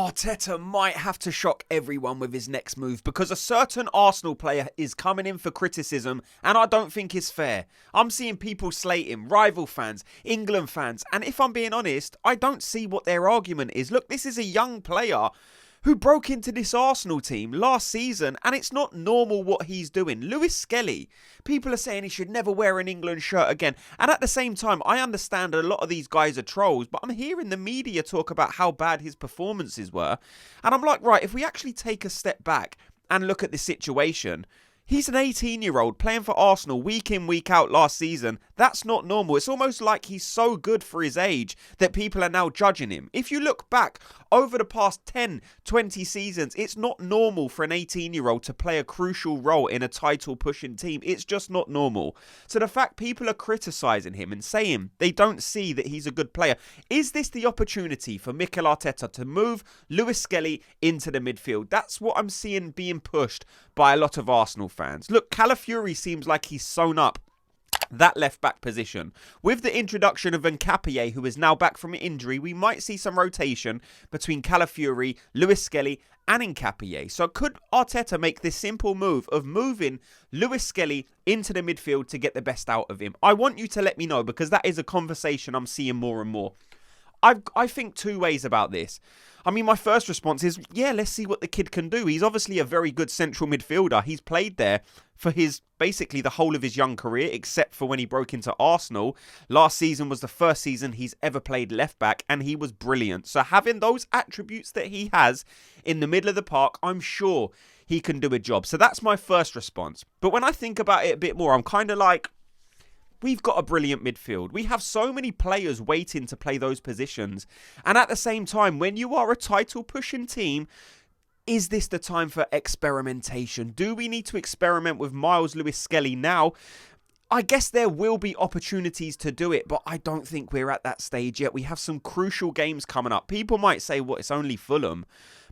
Arteta might have to shock everyone with his next move because a certain Arsenal player is coming in for criticism and I don't think it's fair. I'm seeing people slate him, rival fans, England fans, and if I'm being honest, I don't see what their argument is. Look, this is a young player who broke into this Arsenal team last season, and it's not normal what he's doing. Lewis-Skelly, people are saying he should never wear an England shirt again. And at the same time, I understand a lot of these guys are trolls, but I'm hearing the media talk about how bad his performances were. And I'm like, right, if we actually take a step back and look at the situation, he's an 18-year-old playing for Arsenal week in, week out last season. That's not normal. It's almost like he's so good for his age that people are now judging him. If you look back over the past 10, 20 seasons, it's not normal for an 18-year-old to play a crucial role in a title-pushing team. It's just not normal. So the fact people are criticising him and saying they don't see that he's a good player, is this the opportunity for Mikel Arteta to move Lewis-Skelly into the midfield? That's what I'm seeing being pushed by a lot of Arsenal fans. Look, Calafiori seems like he's sewn up that left-back position. With the introduction of Nkapie, who is now back from injury, we might see some rotation between Calafiori, Lewis-Skelly and Nkapie. So could Arteta make this simple move of moving Lewis-Skelly into the midfield to get the best out of him? I want you to let me know, because that is a conversation I'm seeing more and more. I think two ways about this. I mean, my first response is, yeah, let's see what the kid can do. He's obviously a very good central midfielder. He's played there for basically the whole of his young career, except for when he broke into Arsenal. Last season was the first season he's ever played left back, and he was brilliant. So having those attributes that he has in the middle of the park, I'm sure he can do a job. So that's my first response. But when I think about it a bit more, I'm kind of like, we've got a brilliant midfield. We have so many players waiting to play those positions. And at the same time, when you are a title-pushing team, is this the time for experimentation? Do we need to experiment with Myles Lewis-Skelly now? I guess there will be opportunities to do it, but I don't think we're at that stage yet. We have some crucial games coming up. People might say, well, it's only Fulham.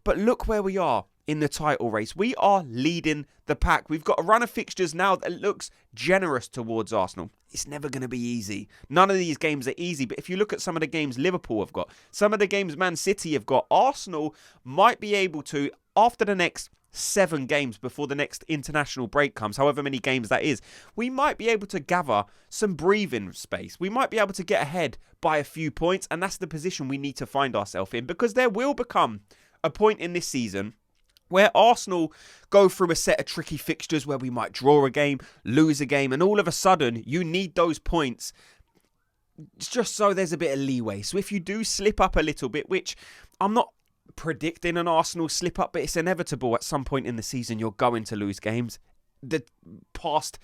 But look where we are in the title race. We are leading the pack. We've got a run of fixtures now that looks generous towards Arsenal. It's never going to be easy. None of these games are easy. But if you look at some of the games Liverpool have got, some of the games Man City have got, Arsenal might be able to, after the next 7 games before the next international break comes, however many games that is, we might be able to gather some breathing space. We might be able to get ahead by a few points. And that's the position we need to find ourselves in, because there will become a point in this season where Arsenal go through a set of tricky fixtures where we might draw a game, lose a game, and all of a sudden you need those points just so there's a bit of leeway. So if you do slip up a little bit, which I'm not predicting an Arsenal slip up, but it's inevitable at some point in the season you're going to lose games. The past,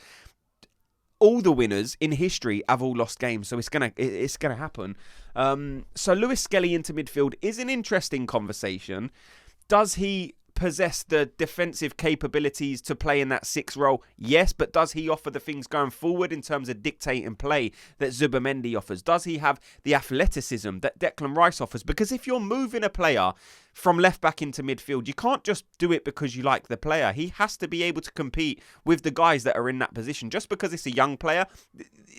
all the winners in history have all lost games, so it's gonna happen. So Lewis-Skelly into midfield is an interesting conversation. Does he possess the defensive capabilities to play in that 6 role? Yes, but does he offer the things going forward in terms of dictating play that Zubimendi offers? Does he have the athleticism that Declan Rice offers? Because if you're moving a player from left back into midfield, you can't just do it because you like the player. He has to be able to compete with the guys that are in that position. Just because it's a young player,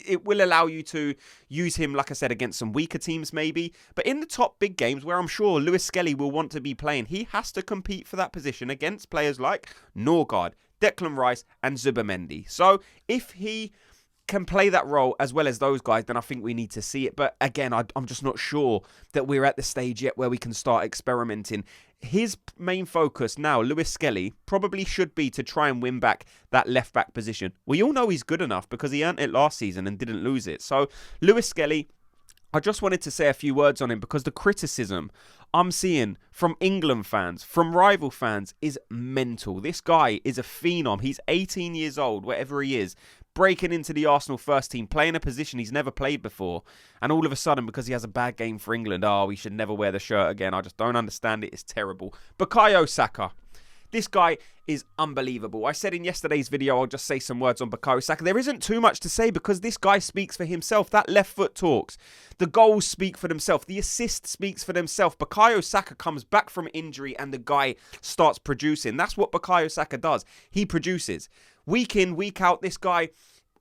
it will allow you to use him, like I said, against some weaker teams maybe. But in the top big games, where I'm sure Lewis-Skelly will want to be playing, he has to compete for that position against players like Norgard, Declan Rice and Zubimendi. So if he can play that role as well as those guys, then I think we need to see it. But again, I'm just not sure that we're at the stage yet where we can start experimenting. His main focus now, Lewis-Skelly, probably should be to try and win back that left-back position. We all know he's good enough because he earned it last season and didn't lose it. So Lewis-Skelly, I just wanted to say a few words on him because the criticism I'm seeing from England fans, from rival fans, is mental. This guy is a phenom. He's 18 years old, whatever he is, breaking into the Arsenal first team, playing a position he's never played before. And all of a sudden, because he has a bad game for England, he should never wear the shirt again. I just don't understand it. It's terrible. Bukayo Saka. This guy is unbelievable. I said in yesterday's video, I'll just say some words on Bukayo Saka. There isn't too much to say because this guy speaks for himself. That left foot talks. The goals speak for themselves. The assist speaks for themselves. Bukayo Saka comes back from injury and the guy starts producing. That's what Bukayo Saka does. He produces. Week in, week out, this guy,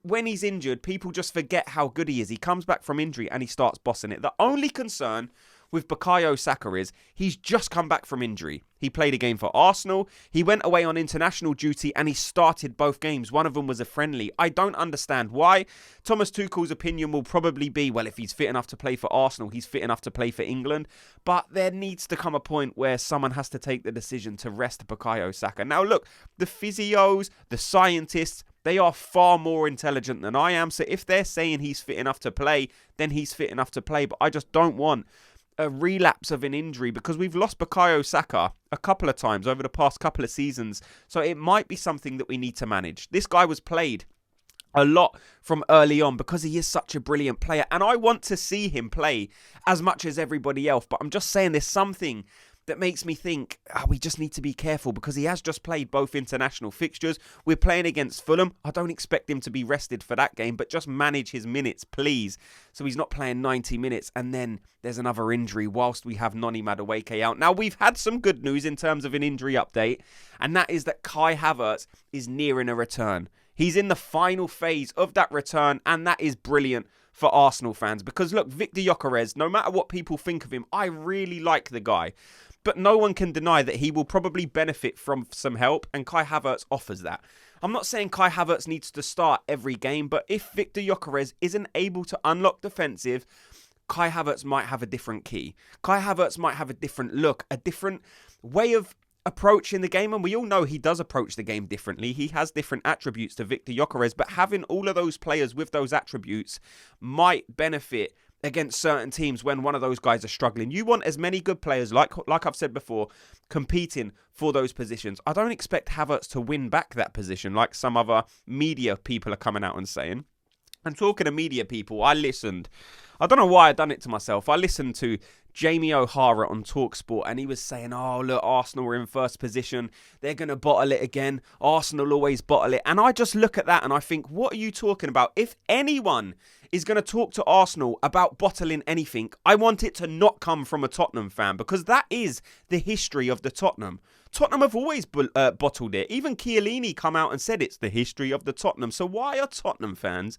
when he's injured, people just forget how good he is. He comes back from injury and he starts bossing it. The only concern with Bukayo Saka is he's just come back from injury. He played a game for Arsenal. He went away on international duty and he started both games. One of them was a friendly. I don't understand why. Thomas Tuchel's opinion will probably be, well, if he's fit enough to play for Arsenal, he's fit enough to play for England. But there needs to come a point where someone has to take the decision to rest Bukayo Saka. Now, look, the physios, the scientists, they are far more intelligent than I am. So if they're saying he's fit enough to play, then he's fit enough to play. But I just don't want a relapse of an injury because we've lost Bukayo Saka a couple of times over the past couple of seasons. So it might be something that we need to manage. This guy was played a lot from early on because he is such a brilliant player. And I want to see him play as much as everybody else. But I'm just saying there's something that makes me think we just need to be careful because he has just played both international fixtures. We're playing against Fulham. I don't expect him to be rested for that game, but just manage his minutes, please. So he's not playing 90 minutes and then there's another injury whilst we have Noni Madueke out. Now, we've had some good news in terms of an injury update, and that is that Kai Havertz is nearing a return. He's in the final phase of that return, and that is brilliant for Arsenal fans because, look, Victor Gyökeres, no matter what people think of him, I really like the guy. But no one can deny that he will probably benefit from some help, and Kai Havertz offers that. I'm not saying Kai Havertz needs to start every game, but if Victor Gyökeres isn't able to unlock defensive, Kai Havertz might have a different key. Kai Havertz might have a different look, a different way of approaching the game, and we all know he does approach the game differently. He has different attributes to Victor Gyökeres, but having all of those players with those attributes might benefit against certain teams when one of those guys are struggling. You want as many good players, like I've said before, competing for those positions. I don't expect Havertz to win back that position like some other media people are coming out and saying. And talking to media people, I listened. I don't know why I done it to myself. I listened to Jamie O'Hara on TalkSport and he was saying, oh, look, Arsenal are in first position. They're going to bottle it again. Arsenal always bottle it. And I just look at that and I think, what are you talking about? If anyone is going to talk to Arsenal about bottling anything, I want it to not come from a Tottenham fan because that is the history of the Tottenham. Tottenham have always bottled it. Even Chiellini come out and said it's the history of the Tottenham. So why are Tottenham fans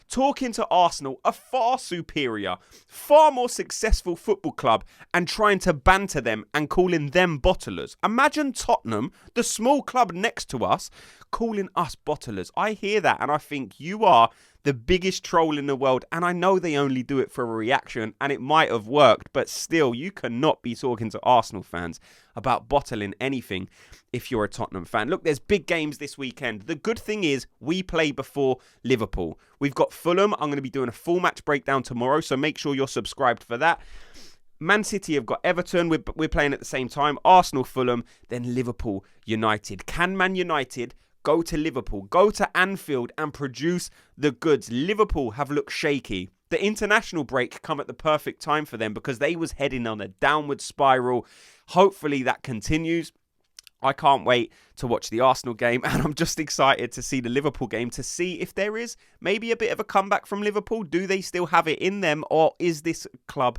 talking to Arsenal, a far superior, far more successful football club, and trying to banter them and calling them bottlers? Imagine Tottenham, the small club next to us, calling us bottlers. I hear that and I think you are the biggest troll in the world, and I know they only do it for a reaction and it might have worked, but still, you cannot be talking to Arsenal fans about bottling anything if you're a Tottenham fan. Look, there's big games this weekend. The good thing is we play before Liverpool. We've got Fulham. I'm going to be doing a full match breakdown tomorrow, so make sure you're subscribed for that. Man City have got Everton. We're playing at the same time. Arsenal, Fulham, then Liverpool, United. Can Man United go to Liverpool, go to Anfield and produce the goods? Liverpool have looked shaky. The international break come at the perfect time for them because they was heading on a downward spiral. Hopefully that continues. I can't wait to watch the Arsenal game, and I'm just excited to see the Liverpool game to see if there is maybe a bit of a comeback from Liverpool. Do they still have it in them, or is this club,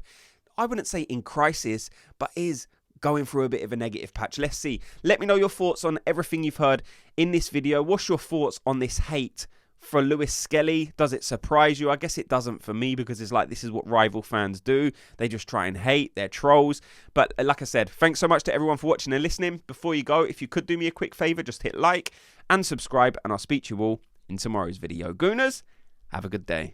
I wouldn't say in crisis, but is going through a bit of a negative patch? Let's see. Let me know your thoughts on everything you've heard in this video. What's your thoughts on this hate for Lewis-Skelly? Does it surprise you? I guess it doesn't for me because it's like this is what rival fans do. They just try and hate. They're trolls. But like I said, thanks so much to everyone for watching and listening. Before you go, if you could do me a quick favour, just hit like and subscribe, and I'll speak to you all in tomorrow's video. Gooners, have a good day.